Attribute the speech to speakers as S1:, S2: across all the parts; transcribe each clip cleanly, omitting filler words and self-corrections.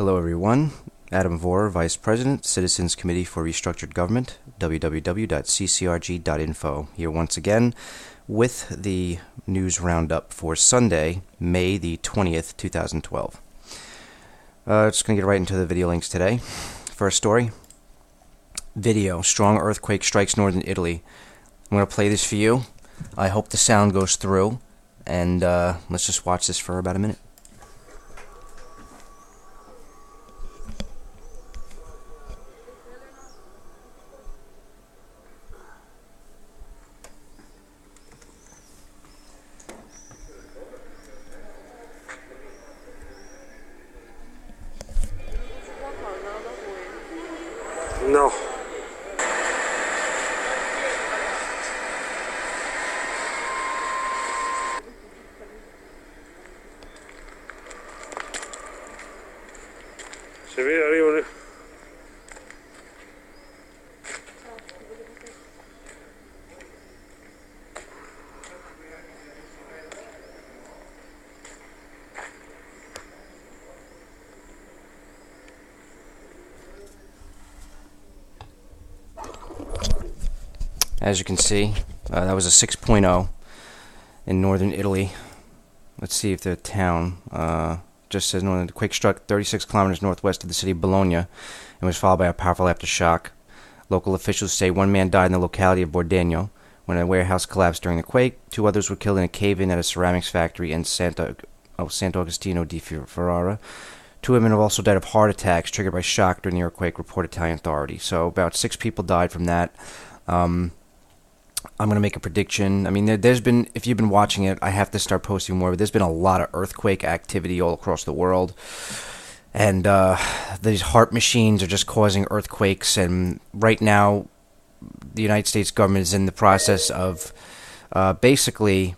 S1: Hello everyone, Adam Vorer, Vice President, Citizens Committee for Restructured Government, www.ccrg.info, here once again with the news roundup for Sunday, May the 20th, 2012. Just going to get right into the video links today. First story, video, strong earthquake strikes northern Italy. I'm going to play this for you. I hope the sound goes through, and let's just watch this for about a minute.
S2: No. Se ve arriba.
S1: As you can see, that was a 6.0 in northern Italy. Let's see if the town just says the quake struck 36 kilometers northwest of the city of Bologna and was followed by a powerful aftershock. Local officials say one man died in the locality of Bordegno when a warehouse collapsed during the quake. Two others were killed in a cave-in at a ceramics factory in Sant'Agostino di Ferrara. Two women have also died of heart attacks triggered by shock during the earthquake, report Italian authorities. So about 6 people died from that. I'm going to make a prediction. I mean, there's been, if you've been watching it, I have to start posting more, but there's been a lot of earthquake activity all across the world. And these HAARP machines are just causing earthquakes. And right now, the United States government is in the process of basically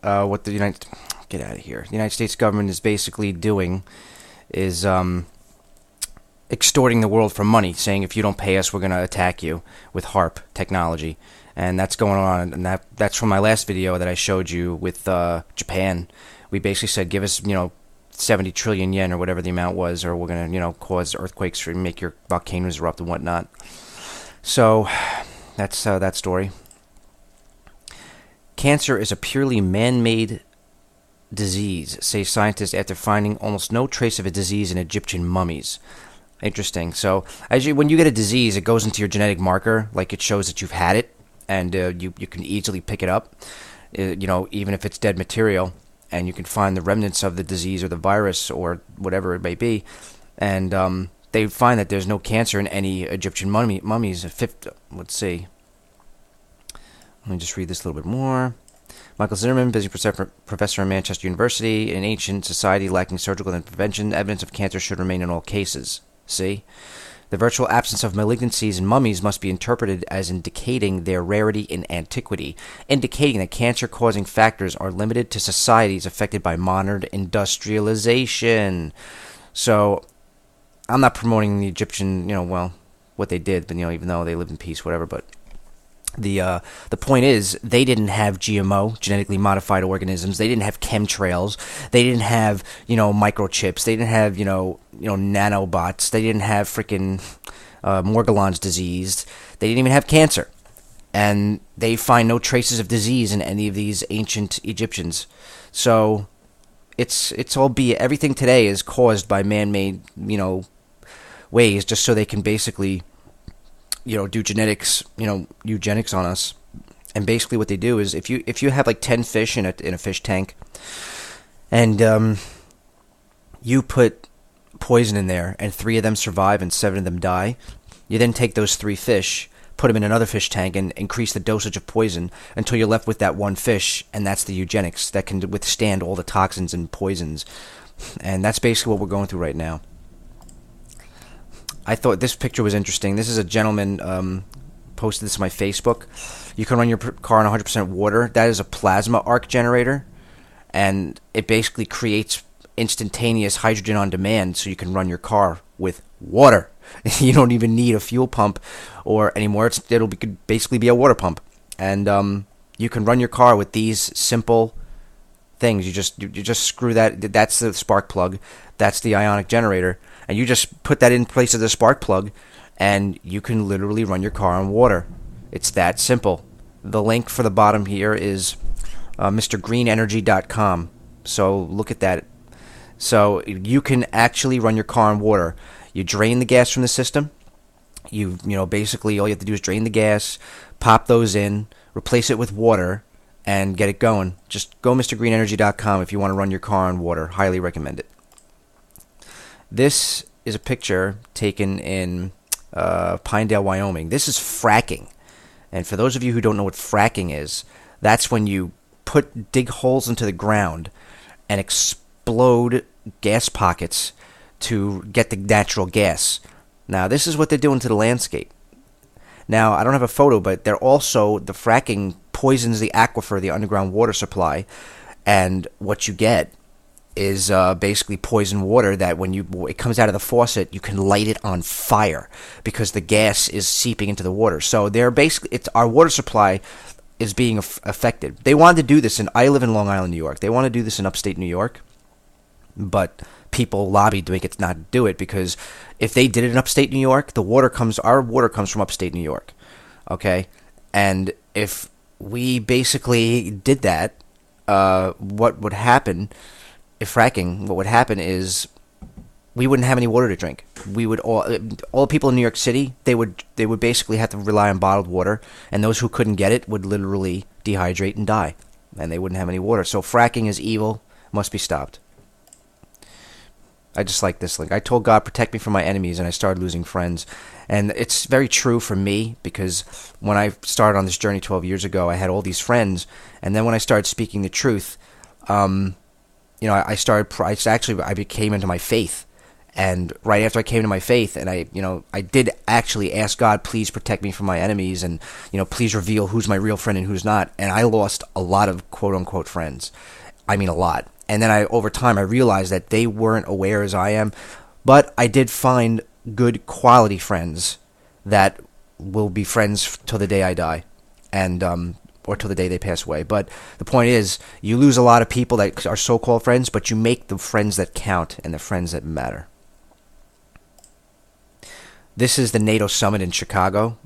S1: what the United... Get out of here. The United States government is basically doing is extorting the world for money, saying if you don't pay us, we're going to attack you with HAARP technology. And that's going on, and that's from my last video that I showed you with Japan. We basically said, give us, 70 trillion yen or whatever the amount was, or we're going to, cause earthquakes or make your volcanoes erupt and whatnot. So, that's that story. Cancer is a purely man-made disease, say scientists after finding almost no trace of a disease in Egyptian mummies. Interesting. So, when you get a disease, it goes into your genetic marker, like it shows that you've had it, and you can easily pick it up, even if it's dead material, and you can find the remnants of the disease or the virus or whatever it may be, and they find that there's no cancer in any Egyptian mummies. Let's see. Let me just read this a little bit more. Michael Zimmerman, busy professor at Manchester University, in ancient society lacking surgical intervention, evidence of cancer should remain in all cases. See? The virtual absence of malignancies in mummies must be interpreted as indicating their rarity in antiquity, indicating that cancer-causing factors are limited to societies affected by modern industrialization. So, I'm not promoting the Egyptian, what they did, but, even though they lived in peace, whatever, but the point is, they didn't have GMO, genetically modified organisms. They didn't have chemtrails. They didn't have, microchips. They didn't have, nanobots. They didn't have freaking Morgellons disease. They didn't even have cancer. And they find no traces of disease in any of these ancient Egyptians. So, it's all everything today is caused by man-made, ways, just so they can basically do genetics, eugenics on us. And basically what they do is if you have like 10 fish in a fish tank, and you put poison in there, and 3 of them survive and 7 of them die, you then take those 3 fish, put them in another fish tank, and increase the dosage of poison until you're left with that one fish, and that's the eugenics that can withstand all the toxins and poisons. And that's basically what we're going through right now. I thought this picture was interesting. This is a gentleman posted this on my Facebook. You can run your car on 100% water. That is a plasma arc generator, and it basically creates instantaneous hydrogen on demand, so you can run your car with water. You don't even need a fuel pump or anymore. Could basically be a water pump, and you can run your car with these simple things. You just screw that. That's the spark plug. That's the ionic generator, and you just put that in place of the spark plug, and you can literally run your car on water. It's that simple. The link for the bottom here is MrGreenEnergy.com. So look at that. So you can actually run your car on water. You drain the gas from the system. Basically all you have to do is drain the gas, pop those in, replace it with water, and get it going. Just go MrGreenEnergy.com if you want to run your car on water. Highly recommend it. This is a picture taken in Pinedale, Wyoming. This is fracking. And for those of you who don't know what fracking is, that's when you dig holes into the ground and explode gas pockets to get the natural gas. Now, this is what they're doing to the landscape. Now, I don't have a photo, but the fracking poisons the aquifer, the underground water supply, and what you get is basically poisoned water that when it comes out of the faucet, you can light it on fire because the gas is seeping into the water. So our water supply is being affected. They wanted to do this, I live in Long Island, New York. They want to do this in upstate New York, but people lobbied to make it not do it because if they did it in upstate New York, our water comes from upstate New York, okay? And if we basically did that, what would happen is we wouldn't have any water to drink. We would all the people in New York City, they would basically have to rely on bottled water, and those who couldn't get it would literally dehydrate and die, and they wouldn't have any water. So fracking is evil, must be stopped. I just like this link. I told God, protect me from my enemies, and I started losing friends. And it's very true for me because when I started on this journey 12 years ago, I had all these friends, and then when I started speaking the truth, I became into my faith. And right after I came to my faith, and I did actually ask God, please protect me from my enemies, and please reveal who's my real friend and who's not. And I lost a lot of quote unquote friends. I mean, a lot. And then over time I realized that they weren't aware as I am, but I did find good quality friends that will be friends till the day I die, and or till the day they pass away. But the point is, you lose a lot of people that are so-called friends, but you make the friends that count and the friends that matter. This is the NATO Summit in Chicago.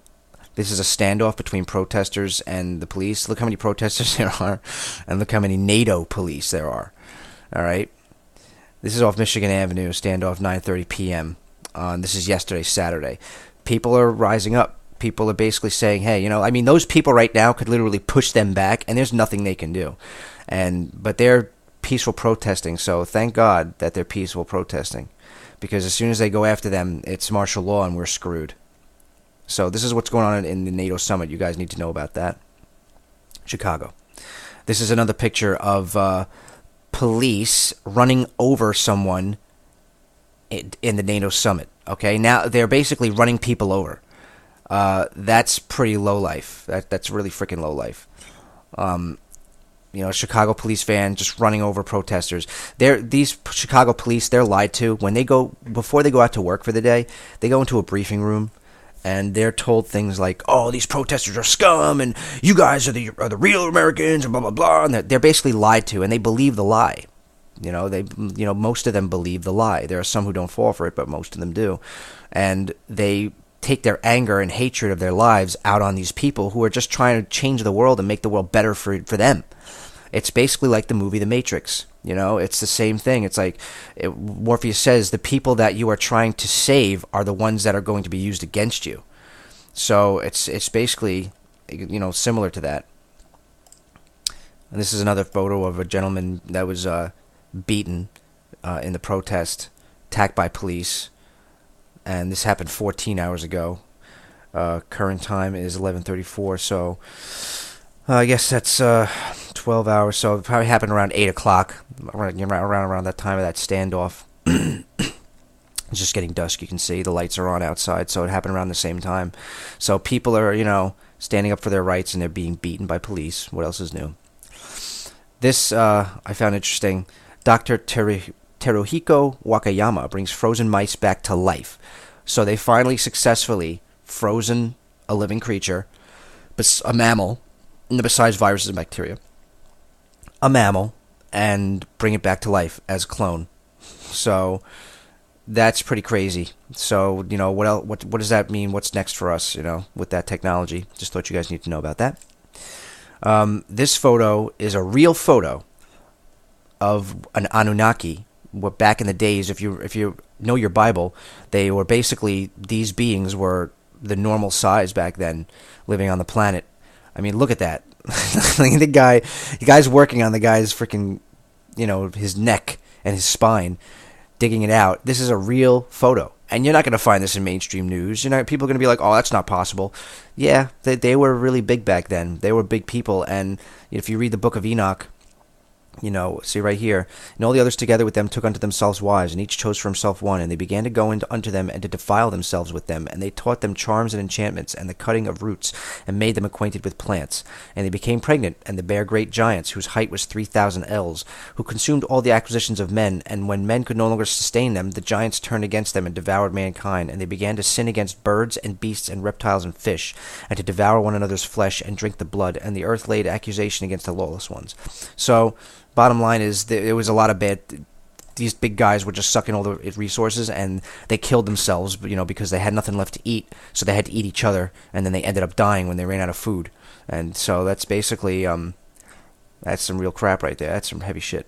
S1: This is a standoff between protesters and the police. Look how many protesters there are, and look how many NATO police there are. All right. This is off Michigan Avenue, standoff 9:30 p.m. This is yesterday, Saturday. People are rising up. People are basically saying, hey, those people right now could literally push them back, and there's nothing they can do. But they're peaceful protesting, so thank God that they're peaceful protesting, because as soon as they go after them, it's martial law and we're screwed. So this is what's going on in the NATO Summit. You guys need to know about that. Chicago. This is another picture of police running over someone in the NATO Summit. Okay, now they're basically running people over. That's pretty low life. That's really freaking low life. Chicago police van just running over protesters. These Chicago police, they're lied to. Before they go out to work for the day, they go into a briefing room, and they're told things like, "Oh, these protesters are scum, and you guys are the real Americans," and blah blah blah. And they're basically lied to, and they believe the lie. Most of them believe the lie. There are some who don't fall for it, but most of them do, and they take their anger and hatred of their lives out on these people who are just trying to change the world and make the world better for them. It's basically like the movie The Matrix. It's the same thing. It's like Morpheus says, the people that you are trying to save are the ones that are going to be used against you. So it's basically, similar to that. And this is another photo of a gentleman that was beaten in the protest, attacked by police. And this happened 14 hours ago. Current time is 11:34, so I guess that's 12 hours. So it probably happened around 8 o'clock, around that time of that standoff. It's just getting dusk. You can see the lights are on outside, so it happened around the same time. So people are, standing up for their rights, and they're being beaten by police. What else is new? This I found interesting. Dr. Teruhiko Wakayama brings frozen mice back to life. So they finally successfully frozen a living creature, a mammal, besides viruses and bacteria. A mammal, and bring it back to life as a clone. So that's pretty crazy. So, you know, what else, what does that mean? What's next for us, you know, with that technology? Just thought you guys need to know about that. This photo is a real photo of an Anunnaki. What back in the days, if you know your Bible, they were basically, these beings were the normal size back then, living on the planet. I mean, look at that. the guy's working on the guy's freaking, you know, his neck and his spine, digging it out. This is a real photo. And you're not going to find this in mainstream news. You know, people are going to be like, oh, that's not possible. Yeah, they were really big back then. They were big people. And if you read the book of Enoch, you know, see right here, and all the others together with them took unto themselves wives, and each chose for himself one, and they began to go unto them and to defile themselves with them, and they taught them charms and enchantments, and the cutting of roots, and made them acquainted with plants. And they became pregnant, and they bare great giants, whose height was 3,000 ells, who consumed all the acquisitions of men, and when men could no longer sustain them, the giants turned against them and devoured mankind, and they began to sin against birds and beasts and reptiles and fish, and to devour one another's flesh and drink the blood, and the earth laid accusation against the lawless ones. So bottom line is, there was a lot of bad. These big guys were just sucking all the resources, and they killed themselves, you know, because they had nothing left to eat. So they had to eat each other, and then they ended up dying when they ran out of food. And so that's basically, that's some real crap right there. That's some heavy shit.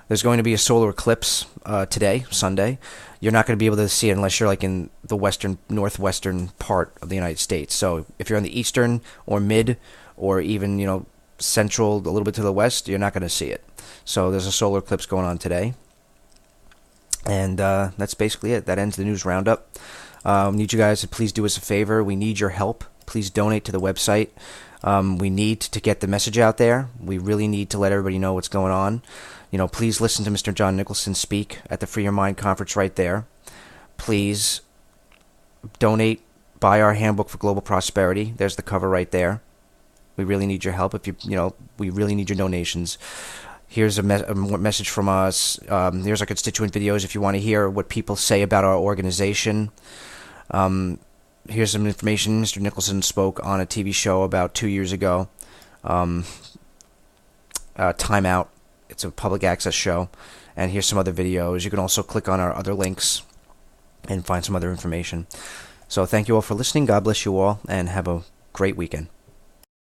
S1: There's going to be a solar eclipse today, Sunday. You're not going to be able to see it unless you're like in the northwestern part of the United States. So if you're on the eastern or mid, or even, you know, central, a little bit to the west, you're not going to see it. So there's a solar eclipse going on today. And that's basically it. That ends the news roundup. Need you guys to please do us a favor. We need your help. Please donate to the website. We need to get the message out there. We really need to let everybody know what's going on. You know, please listen to Mr. John Nicholson speak at the Free Your Mind conference right there. Please donate, buy our handbook for global prosperity. There's the cover right there. We really need your help. We really need your donations. Here's a message from us. Here's our constituent videos if you want to hear what people say about our organization. Here's some information. Mr. Nicholson spoke on a TV show about 2 years ago. Time Out. It's a public access show. And here's some other videos. You can also click on our other links and find some other information. So thank you all for listening. God bless you all, and have a great weekend.